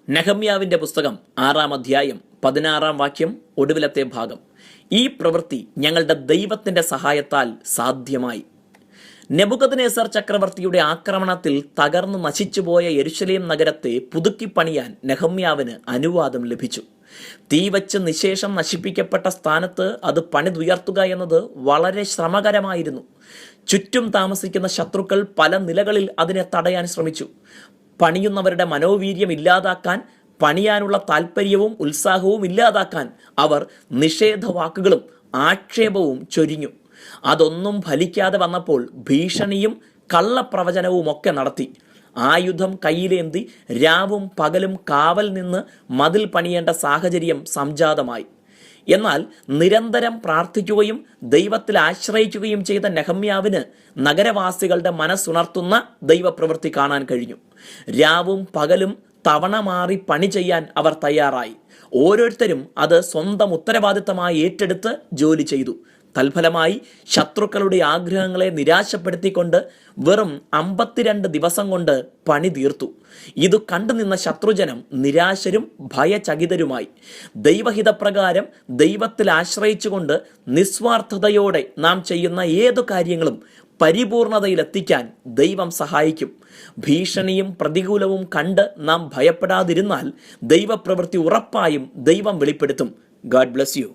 നെഹമ്യാവിൻ്റെ പുസ്തകം 6-ാം അധ്യായം 16-ാം വാക്യം ഒടുവിലത്തെ ഭാഗം. ഈ പ്രവൃത്തി ഞങ്ങളുടെ ദൈവത്തിൻ്റെ സഹായത്താൽ സാധ്യമായി. നെബൂഖദ്നേസർ ചക്രവർത്തിയുടെ ആക്രമണത്തിൽ തകർന്നു നശിച്ചുപോയ യെരുശലേം നഗരത്തെ പുതുക്കിപ്പണിയാൻ നെഹമ്യാവിന് അനുവാദം ലഭിച്ചു. തീവച്ച് നിശേഷം നശിപ്പിക്കപ്പെട്ട സ്ഥാനത്ത് അത് പണിതുയർത്തുക എന്നത് വളരെ ശ്രമകരമായിരുന്നു. ചുറ്റും താമസിക്കുന്ന ശത്രുക്കൾ പല നിലകളിൽ അതിനെ തടയാൻ ശ്രമിച്ചു. പണിയുന്നവരുടെ മനോവീര്യം ഇല്ലാതാക്കാൻ, പണിയാനുള്ള താല്പര്യവും ഉത്സാഹവും ഇല്ലാതാക്കാൻ അവർ നിഷേധവാക്കുകളും ആക്ഷേപവും ചൊരിഞ്ഞു. അതൊന്നും ഫലിക്കാതെ വന്നപ്പോൾ ഭീഷണിയും കള്ളപ്രവചനവും ഒക്കെ നടത്തി. ആയുധം കയ്യിലേന്തി രാവും പകലും കാവൽ നിന്ന് മതിൽ പണിയേണ്ട സാഹചര്യം സംജാതമായി. എന്നാൽ നിരന്തരം പ്രാർത്ഥിക്കുകയും ദൈവത്തിൽ ആശ്രയിക്കുകയും ചെയ്ത നെഹമ്യാവിന് നഗരവാസികളുടെ മനസ്സുണർത്തുന്ന ദൈവപ്രവൃത്തി കാണാൻ കഴിഞ്ഞു. രാവും പകലും തവണ മാറി പണി ചെയ്യാൻ അവർ തയ്യാറായി. ഓരോരുത്തരും അത് സ്വന്തം ഉത്തരവാദിത്തമായി ഏറ്റെടുത്ത് ജോലി ചെയ്തു. തൽഫലമായി ശത്രുക്കളുടെ ആഗ്രഹങ്ങളെ നിരാശപ്പെടുത്തിക്കൊണ്ട് വെറും 52 ദിവസം കൊണ്ട് പണി തീർത്തു. ഇത് കണ്ടുനിന്ന ശത്രുജനം നിരാശരും ഭയചകിതരുമായി. ദൈവഹിതപ്രകാരം ദൈവത്തിൽ ആശ്രയിച്ചുകൊണ്ട് നിസ്വാർത്ഥതയോടെ നാം ചെയ്യുന്ന ഏതു കാര്യങ്ങളും പരിപൂർണതയിലെത്തിക്കാൻ ദൈവം സഹായിക്കും. ഭീഷണിയും പ്രതികൂലവും കണ്ട് നാം ഭയപ്പെടാതിരുന്നാൽ ദൈവപ്രവൃത്തി ഉറപ്പായും ദൈവം വെളിപ്പെടുത്തും. God bless you.